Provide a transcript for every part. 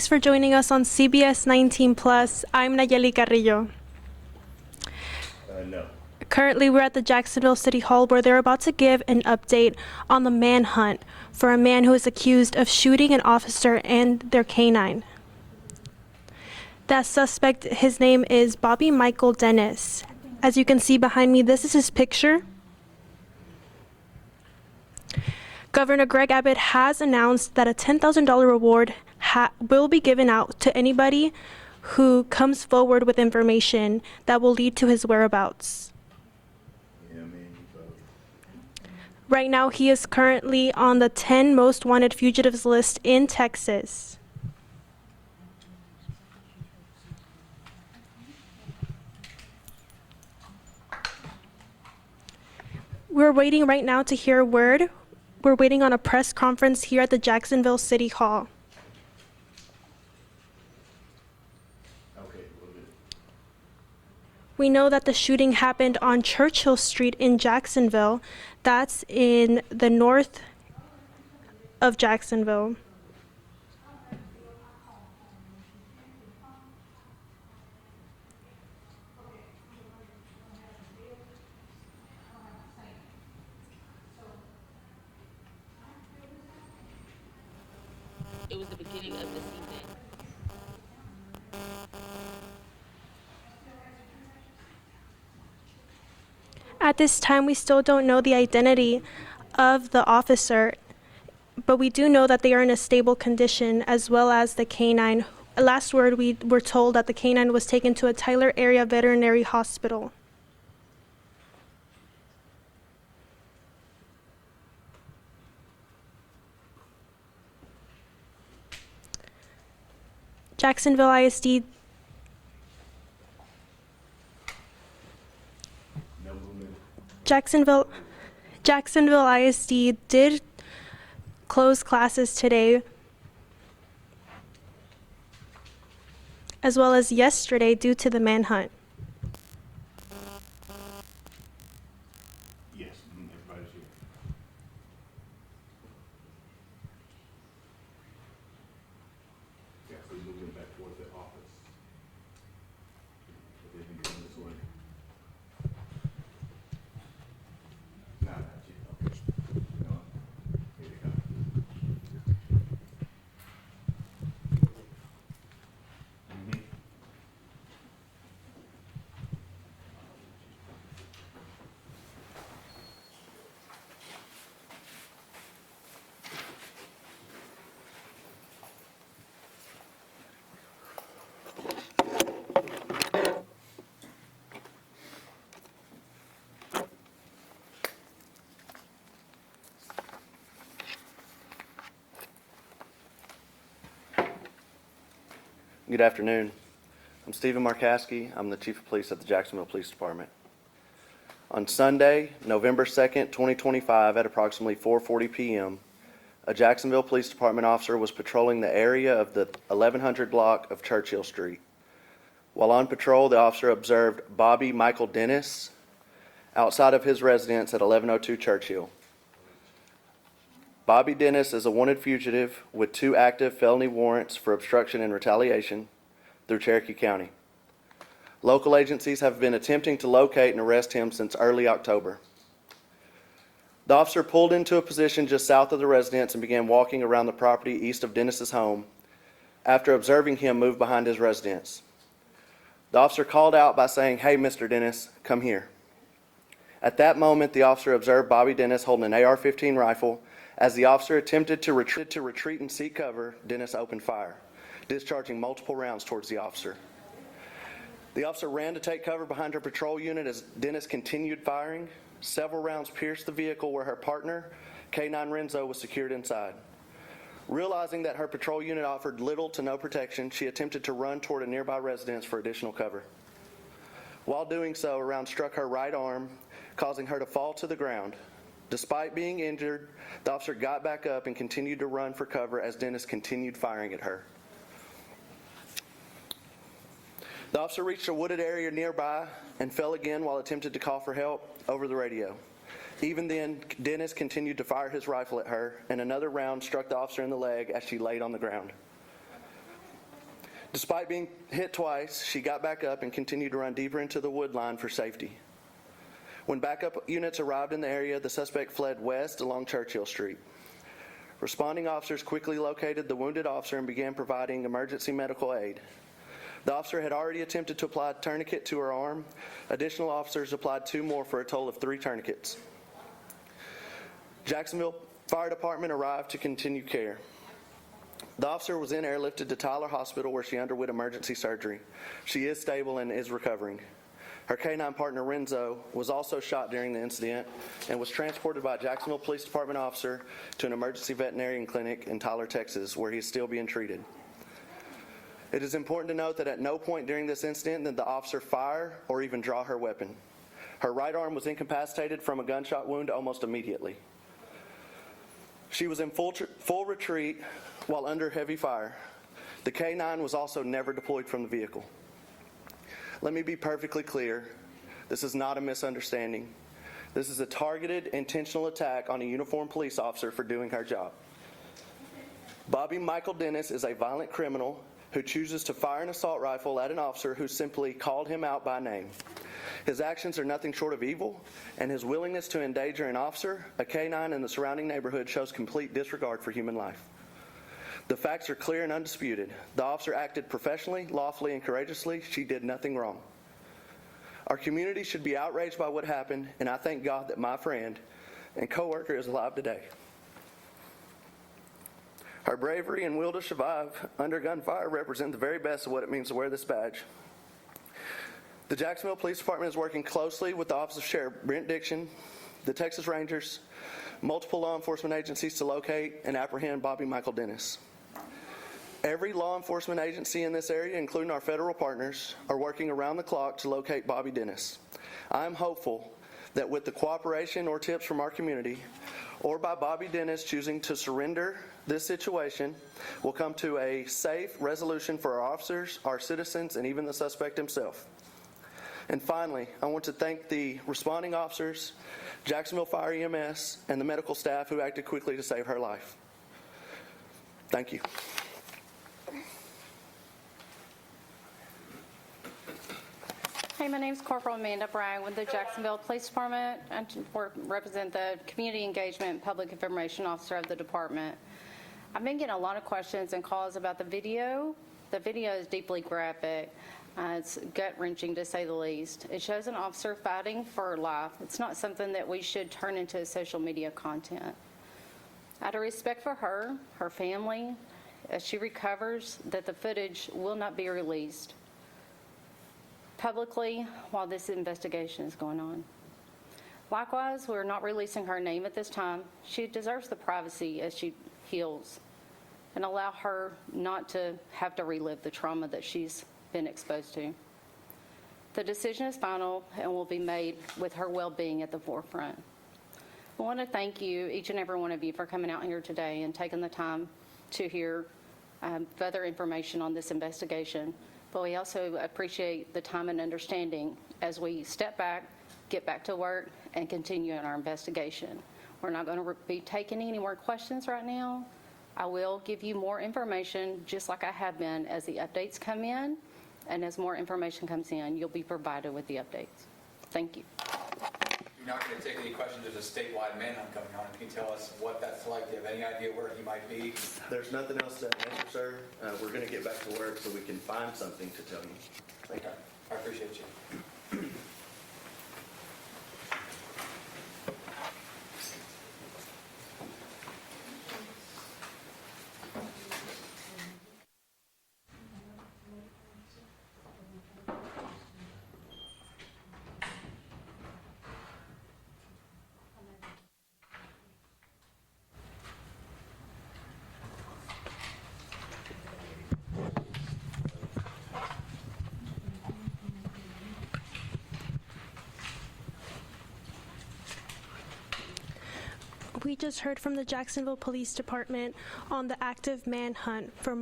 Thanks for joining us on CBS 19 Plus. I'm Nayeli Carrillo. No. Currently, we're at the Jacksonville City Hall where they're about to give an update on the manhunt for a man who is accused of shooting an officer and their K-9. That suspect, his name is Bobby Michael Dennis. As you can see behind me, this is his picture. Governor Greg Abbott has announced that a $10,000 reward will be given out to anybody who comes forward with information that will lead to his whereabouts. Right now, he is currently on the 10 most wanted fugitives list in Texas. We're waiting right now to hear word. We're waiting on a press conference here at the Jacksonville City Hall. We know that the shooting happened on Churchill Street in Jacksonville. That's in the north of Jacksonville. It was the beginning of this evening. At this time, we still don't know the identity of the officer, but we do know that they are in a stable condition, as well as the K-9. Last word, we were told that the K-9 was taken to a Tyler Area Veterinary Hospital. Jacksonville ISD Jacksonville ISD did close classes today, as well as yesterday, due to the manhunt. Yes, everybody's here. Yeah, so we're moving back towards the office. If they can get this way. Nah, not yet. Okay. No. Here they come. Good afternoon. I'm Stephen Markowski. I'm the Chief of Police at the Jacksonville Police Department. On Sunday, November 2nd, 2025, at approximately 4:40 p.m., a Jacksonville Police Department officer was patrolling the area of the 1100 block of Churchill Street. While on patrol, the officer observed Bobby Michael Dennis outside of his residence at 1102 Churchill. Bobby Dennis is a wanted fugitive with 2 active felony warrants for obstruction and retaliation through Cherokee County. Local agencies have been attempting to locate and arrest him since early October. The officer pulled into a position just south of the residence and began walking around the property east of Dennis's home after observing him move behind his residence. The officer called out by saying, "Hey, Mr. Dennis, come here." At that moment, the officer observed Bobby Dennis holding an AR-15 rifle. As the officer attempted to retreat and seek cover, Dennis opened fire, discharging multiple rounds towards the officer. The officer ran to take cover behind her patrol unit as Dennis continued firing. Several rounds pierced the vehicle where her partner, K-9 Renzo, was secured inside. Realizing that her patrol unit offered little to no protection, she attempted to run toward a nearby residence for additional cover. While doing so, a round struck her right arm, causing her to fall to the ground. Despite being injured, the officer got back up and continued to run for cover as Dennis continued firing at her. The officer reached a wooded area nearby and fell again while attempting to call for help over the radio. Even then, Dennis continued to fire his rifle at her, and another round struck the officer in the leg as she laid on the ground. Despite being hit twice, she got back up and continued to run deeper into the wood line for safety. When backup units arrived in the area, the suspect fled west along Churchill Street. Responding officers quickly located the wounded officer and began providing emergency medical aid. The officer had already attempted to apply a tourniquet to her arm. Additional officers applied 2 more for a total of 3 tourniquets. Jacksonville Fire Department arrived to continue care. The officer was then airlifted to Tyler Hospital where she underwent emergency surgery. She is stable and is recovering. Her K-9 partner Renzo was also shot during the incident and was transported by a Jacksonville Police Department officer to an emergency veterinarian clinic in Tyler, Texas, where he is still being treated. It is important to note that at no point during this incident did the officer fire or even draw her weapon. Her right arm was incapacitated from a gunshot wound almost immediately. She was in full retreat while under heavy fire. The K-9 was also never deployed from the vehicle. Let me be perfectly clear. This is not a misunderstanding. This is a targeted, intentional attack on a uniformed police officer for doing her job. Bobby Michael Dennis is a violent criminal who chooses to fire an assault rifle at an officer who simply called him out by name. His actions are nothing short of evil, and his willingness to endanger an officer, a K-9, and the surrounding neighborhood shows complete disregard for human life. The facts are clear and undisputed. The officer acted professionally, lawfully, and courageously. She did nothing wrong. Our community should be outraged by what happened, and I thank God that my friend and coworker is alive today. Her bravery and will to survive under gunfire represent the very best of what it means to wear this badge. The Jacksonville Police Department is working closely with the Office of Sheriff Brent Dixon, the Texas Rangers, multiple law enforcement agencies to locate and apprehend Bobby Michael Dennis. Every law enforcement agency in this area, including our federal partners, are working around the clock to locate Bobby Dennis. I am hopeful that with the cooperation or tips from our community, or by Bobby Dennis choosing to surrender this situation, we'll come to a safe resolution for our officers, our citizens, and even the suspect himself. And finally, I want to thank the responding officers, Jacksonville Fire EMS, and the medical staff who acted quickly to save her life. Thank you. Hey, my name's Corporal Amanda Bragg with the Jacksonville Police Department. I represent the Community Engagement and Public Information Officer of the department. I've been getting a lot of questions and calls about the video. The video is deeply graphic. It's gut-wrenching, to say the least. It shows an officer fighting for life. It's not something that we should turn into social media content. Out of respect for her, her family, as she recovers, that the footage will not be released publicly while this investigation is going on. Likewise, we're not releasing her name at this time. She deserves the privacy as she heals and allow her not to have to relive the trauma that she's been exposed to. The decision is final and will be made with her well-being at the forefront. I want to thank you, each and every one of you, for coming out here today and taking the time to hear further information on this investigation. But we also appreciate the time and understanding as we step back, get back to work, and continue in our investigation. We're not going to be taking any more questions right now. I will give you more information, just like I have been, as the updates come in, and as more information comes in, you'll be provided with the updates. Thank you. You're not going to take any questions. There's a statewide manhunt coming on. Can you tell us what that's like? Do you have any idea where he might be? There's nothing else to answer, sir. We're going to get back to work so we can find something to tell you. Thank you. Okay. I appreciate you. We just heard from the Jacksonville Police Department on the active manhunt for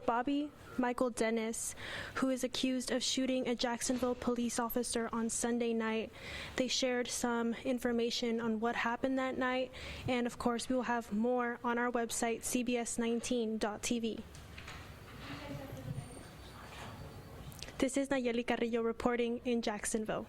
Bobby Michael Dennis, who is accused of shooting a Jacksonville police officer on Sunday night. They shared some information on what happened that night, and of course we will have more on our website, cbs19.tv. This is Nayeli Carrillo reporting in Jacksonville.